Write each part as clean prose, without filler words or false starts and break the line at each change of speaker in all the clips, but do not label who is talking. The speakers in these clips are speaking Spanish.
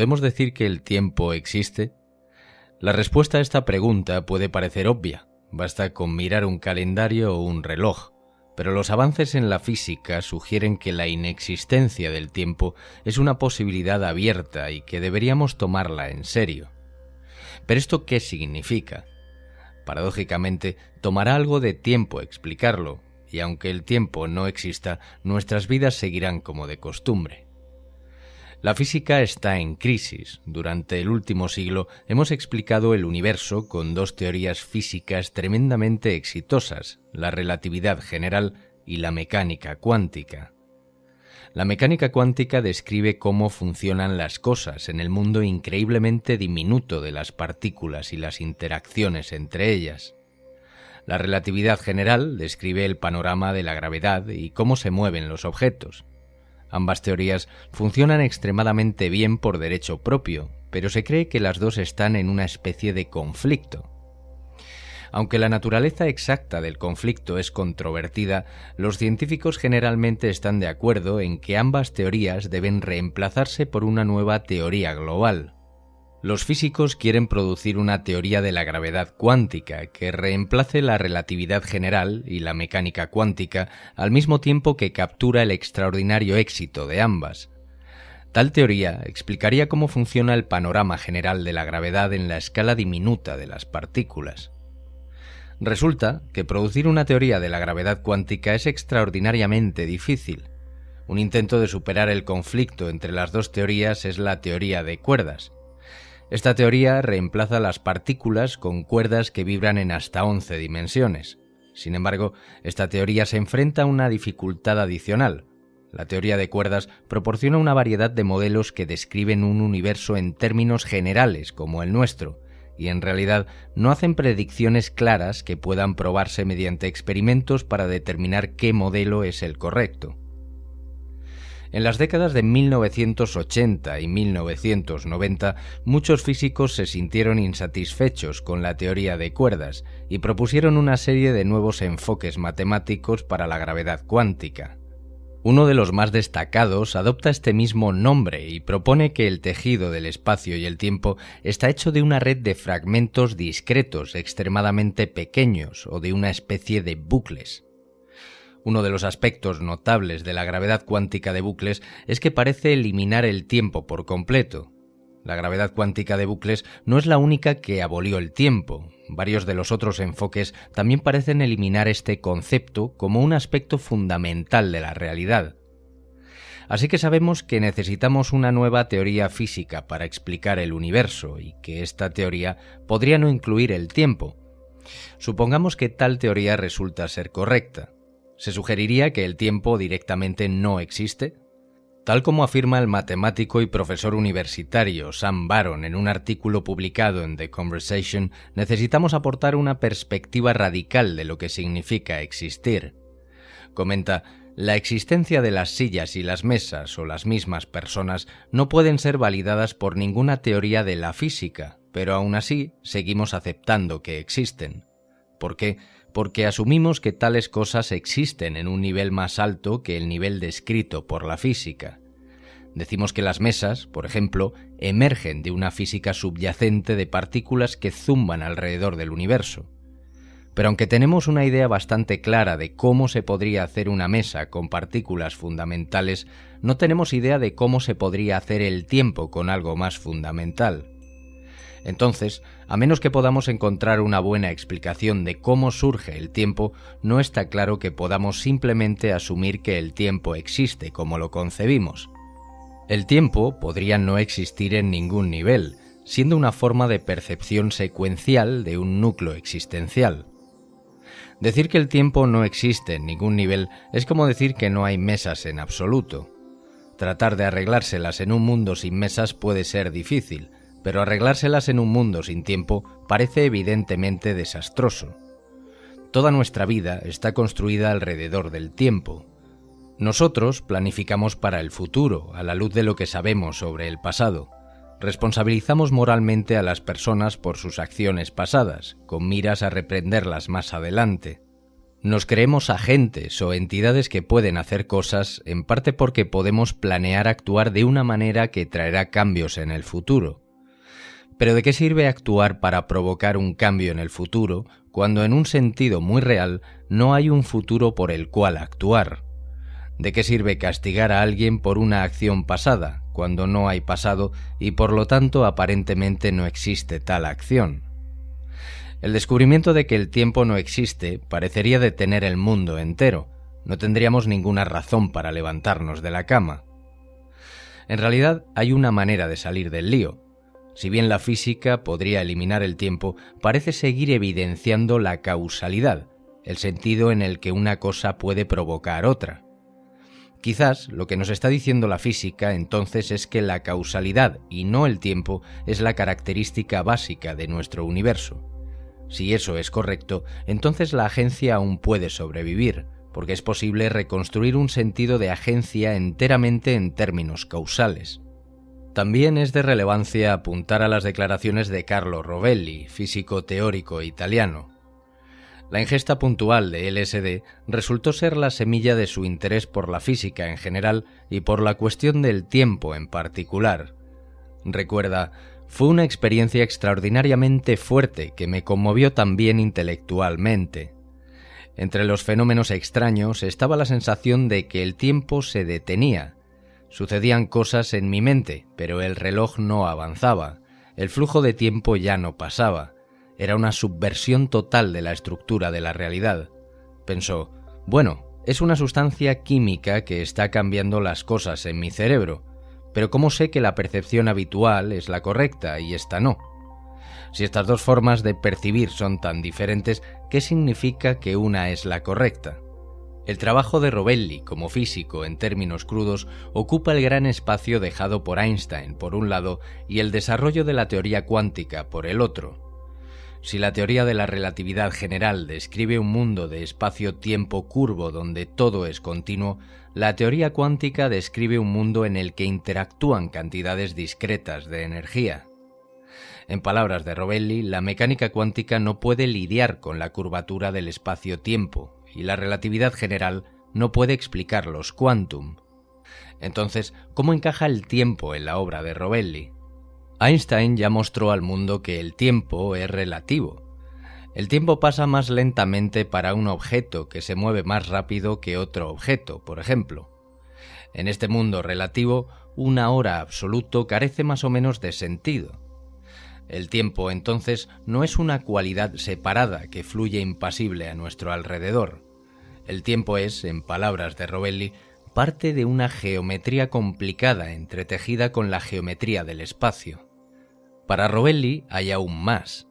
¿podemos decir que el tiempo existe? La respuesta a esta pregunta puede parecer obvia, basta con mirar un calendario o un reloj, pero los avances en la física sugieren que la inexistencia del tiempo es una posibilidad abierta y que deberíamos tomarla en serio. ¿Pero esto qué significa? Paradójicamente, tomará algo de tiempo explicarlo, y aunque el tiempo no exista, nuestras vidas seguirán como de costumbre. La física está en crisis. Durante el último siglo hemos explicado el universo con dos teorías físicas tremendamente exitosas, la relatividad general y la mecánica cuántica. La mecánica cuántica describe cómo funcionan las cosas en el mundo increíblemente diminuto de las partículas y las interacciones entre ellas. La relatividad general describe el panorama de la gravedad y cómo se mueven los objetos. Ambas teorías funcionan extremadamente bien por derecho propio, pero se cree que las dos están en una especie de conflicto. Aunque la naturaleza exacta del conflicto es controvertida, los científicos generalmente están de acuerdo en que ambas teorías deben reemplazarse por una nueva teoría global. Los físicos quieren producir una teoría de la gravedad cuántica que reemplace la relatividad general y la mecánica cuántica al mismo tiempo que captura el extraordinario éxito de ambas. Tal teoría explicaría cómo funciona el panorama general de la gravedad en la escala diminuta de las partículas. Resulta que producir una teoría de la gravedad cuántica es extraordinariamente difícil. Un intento de superar el conflicto entre las dos teorías es la teoría de cuerdas. Esta teoría reemplaza las partículas con cuerdas que vibran en hasta 11 dimensiones. Sin embargo, esta teoría se enfrenta a una dificultad adicional. La teoría de cuerdas proporciona una variedad de modelos que describen un universo en términos generales como el nuestro, y en realidad no hacen predicciones claras que puedan probarse mediante experimentos para determinar qué modelo es el correcto. En las décadas de 1980 y 1990, muchos físicos se sintieron insatisfechos con la teoría de cuerdas y propusieron una serie de nuevos enfoques matemáticos para la gravedad cuántica. Uno de los más destacados adopta este mismo nombre y propone que el tejido del espacio y el tiempo está hecho de una red de fragmentos discretos extremadamente pequeños o de una especie de bucles. Uno de los aspectos notables de la gravedad cuántica de bucles es que parece eliminar el tiempo por completo. La gravedad cuántica de bucles no es la única que abolió el tiempo. Varios de los otros enfoques también parecen eliminar este concepto como un aspecto fundamental de la realidad. Así que sabemos que necesitamos una nueva teoría física para explicar el universo y que esta teoría podría no incluir el tiempo. Supongamos que tal teoría resulta ser correcta. ¿Se sugeriría que el tiempo directamente no existe? Tal como afirma el matemático y profesor universitario Sam Baron en un artículo publicado en The Conversation, necesitamos aportar una perspectiva radical de lo que significa existir. Comenta: la existencia de las sillas y las mesas o las mismas personas no pueden ser validadas por ninguna teoría de la física, pero aún así seguimos aceptando que existen. ¿Por qué? Porque asumimos que tales cosas existen en un nivel más alto que el nivel descrito por la física. Decimos que las mesas, por ejemplo, emergen de una física subyacente de partículas que zumban alrededor del universo. Pero aunque tenemos una idea bastante clara de cómo se podría hacer una mesa con partículas fundamentales, no tenemos idea de cómo se podría hacer el tiempo con algo más fundamental. Entonces, a menos que podamos encontrar una buena explicación de cómo surge el tiempo, no está claro que podamos simplemente asumir que el tiempo existe como lo concebimos. El tiempo podría no existir en ningún nivel, siendo una forma de percepción secuencial de un núcleo existencial. Decir que el tiempo no existe en ningún nivel es como decir que no hay mesas en absoluto. Tratar de arreglárselas en un mundo sin mesas puede ser difícil, pero arreglárselas en un mundo sin tiempo parece evidentemente desastroso. Toda nuestra vida está construida alrededor del tiempo. Nosotros planificamos para el futuro, a la luz de lo que sabemos sobre el pasado. Responsabilizamos moralmente a las personas por sus acciones pasadas, con miras a reprenderlas más adelante. Nos creemos agentes o entidades que pueden hacer cosas, en parte porque podemos planear actuar de una manera que traerá cambios en el futuro. Pero ¿de qué sirve actuar para provocar un cambio en el futuro cuando en un sentido muy real no hay un futuro por el cual actuar? ¿De qué sirve castigar a alguien por una acción pasada cuando no hay pasado y por lo tanto aparentemente no existe tal acción? El descubrimiento de que el tiempo no existe parecería detener el mundo entero. No tendríamos ninguna razón para levantarnos de la cama. En realidad hay una manera de salir del lío. Si bien la física podría eliminar el tiempo, parece seguir evidenciando la causalidad, el sentido en el que una cosa puede provocar otra. Quizás lo que nos está diciendo la física entonces es que la causalidad y no el tiempo es la característica básica de nuestro universo. Si eso es correcto, entonces la agencia aún puede sobrevivir, porque es posible reconstruir un sentido de agencia enteramente en términos causales. También es de relevancia apuntar a las declaraciones de Carlo Rovelli, físico teórico italiano. La ingesta puntual de LSD resultó ser la semilla de su interés por la física en general y por la cuestión del tiempo en particular. Recuerda, fue una experiencia extraordinariamente fuerte que me conmovió también intelectualmente. Entre los fenómenos extraños estaba la sensación de que el tiempo se detenía. Sucedían cosas en mi mente, pero el reloj no avanzaba, el flujo de tiempo ya no pasaba. Era una subversión total de la estructura de la realidad. Pensó, bueno, es una sustancia química que está cambiando las cosas en mi cerebro, pero ¿cómo sé que la percepción habitual es la correcta y esta no? Si estas dos formas de percibir son tan diferentes, ¿qué significa que una es la correcta? El trabajo de Rovelli como físico, en términos crudos, ocupa el gran espacio dejado por Einstein por un lado y el desarrollo de la teoría cuántica por el otro. Si la teoría de la relatividad general describe un mundo de espacio-tiempo curvo donde todo es continuo, la teoría cuántica describe un mundo en el que interactúan cantidades discretas de energía. En palabras de Rovelli, la mecánica cuántica no puede lidiar con la curvatura del espacio-tiempo y la relatividad general no puede explicar los quantum. Entonces, ¿cómo encaja el tiempo en la obra de Rovelli? Einstein ya mostró al mundo que el tiempo es relativo. El tiempo pasa más lentamente para un objeto que se mueve más rápido que otro objeto, por ejemplo. En este mundo relativo, una hora absoluto carece más o menos de sentido. El tiempo, entonces, no es una cualidad separada que fluye impasible a nuestro alrededor. El tiempo es, en palabras de Rovelli, parte de una geometría complicada entretejida con la geometría del espacio. Para Rovelli hay aún más.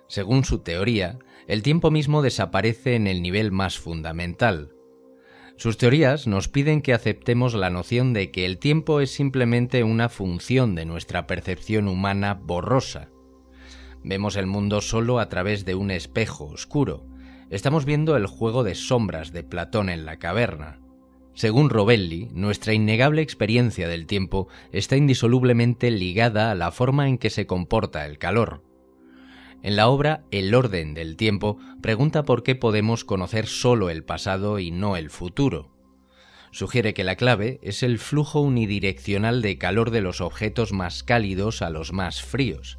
Según su teoría, el tiempo mismo desaparece en el nivel más fundamental. Sus teorías nos piden que aceptemos la noción de que el tiempo es simplemente una función de nuestra percepción humana borrosa. Vemos el mundo solo a través de un espejo oscuro. Estamos viendo el juego de sombras de Platón en la caverna. Según Rovelli, nuestra innegable experiencia del tiempo está indisolublemente ligada a la forma en que se comporta el calor. En la obra El orden del tiempo pregunta por qué podemos conocer solo el pasado y no el futuro. Sugiere que la clave es el flujo unidireccional de calor de los objetos más cálidos a los más fríos.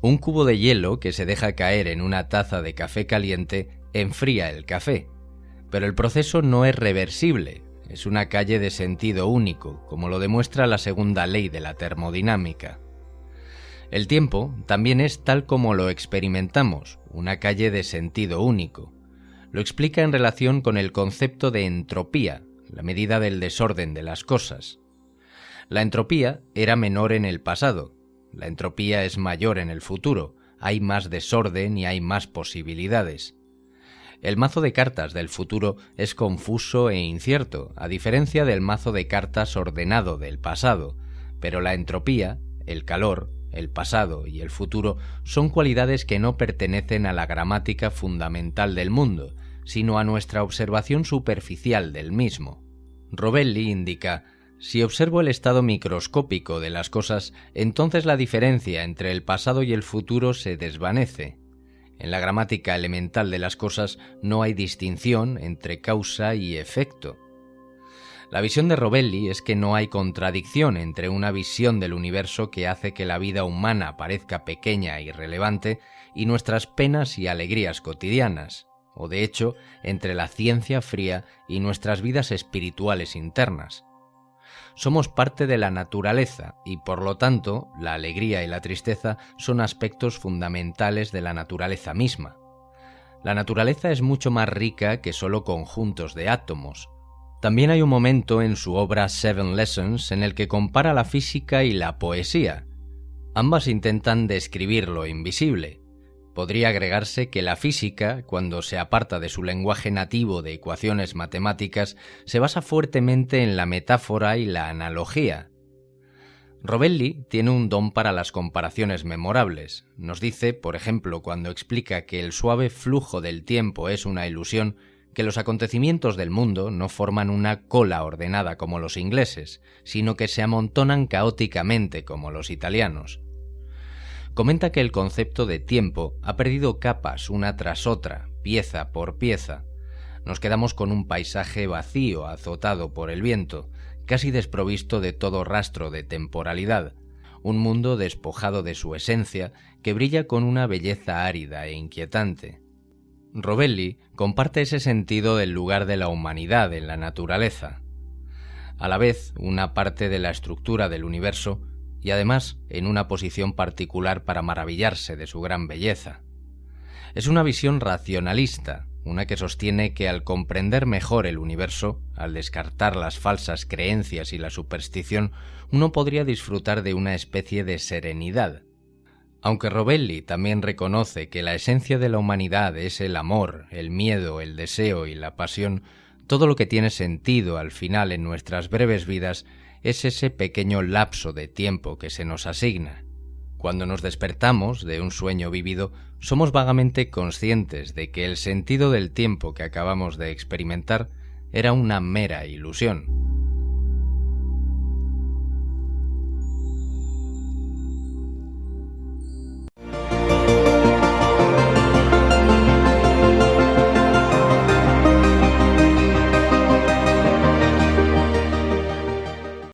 Un cubo de hielo que se deja caer en una taza de café caliente enfría el café, pero el proceso no es reversible, es una calle de sentido único, como lo demuestra la segunda ley de la termodinámica. El tiempo también es tal como lo experimentamos, una calle de sentido único. Lo explica en relación con el concepto de entropía, la medida del desorden de las cosas. La entropía era menor en el pasado. La entropía es mayor en el futuro, hay más desorden y hay más posibilidades. El mazo de cartas del futuro es confuso e incierto, a diferencia del mazo de cartas ordenado del pasado, pero la entropía, el calor, el pasado y el futuro son cualidades que no pertenecen a la gramática fundamental del mundo, sino a nuestra observación superficial del mismo. Rovelli indica: si observo el estado microscópico de las cosas, entonces la diferencia entre el pasado y el futuro se desvanece. En la gramática elemental de las cosas no hay distinción entre causa y efecto. La visión de Rovelli es que no hay contradicción entre una visión del universo que hace que la vida humana parezca pequeña e irrelevante y nuestras penas y alegrías cotidianas, o de hecho, entre la ciencia fría y nuestras vidas espirituales internas. Somos parte de la naturaleza y, por lo tanto, la alegría y la tristeza son aspectos fundamentales de la naturaleza misma. La naturaleza es mucho más rica que solo conjuntos de átomos. También hay un momento en su obra Seven Lessons en el que compara la física y la poesía. Ambas intentan describir lo invisible. Podría agregarse que la física, cuando se aparta de su lenguaje nativo de ecuaciones matemáticas, se basa fuertemente en la metáfora y la analogía. Rovelli tiene un don para las comparaciones memorables. Nos dice, por ejemplo, cuando explica que el suave flujo del tiempo es una ilusión, que los acontecimientos del mundo no forman una cola ordenada como los ingleses, sino que se amontonan caóticamente como los italianos. Comenta que el concepto de tiempo ha perdido capas una tras otra, pieza por pieza. Nos quedamos con un paisaje vacío, azotado por el viento, casi desprovisto de todo rastro de temporalidad, un mundo despojado de su esencia que brilla con una belleza árida e inquietante. Rovelli comparte ese sentido del lugar de la humanidad en la naturaleza, a la vez una parte de la estructura del universo y además en una posición particular para maravillarse de su gran belleza. Es una visión racionalista, una que sostiene que al comprender mejor el universo, al descartar las falsas creencias y la superstición, uno podría disfrutar de una especie de serenidad. Aunque Rovelli también reconoce que la esencia de la humanidad es el amor, el miedo, el deseo y la pasión, todo lo que tiene sentido al final en nuestras breves vidas es ese pequeño lapso de tiempo que se nos asigna. Cuando nos despertamos de un sueño vívido, somos vagamente conscientes de que el sentido del tiempo que acabamos de experimentar era una mera ilusión.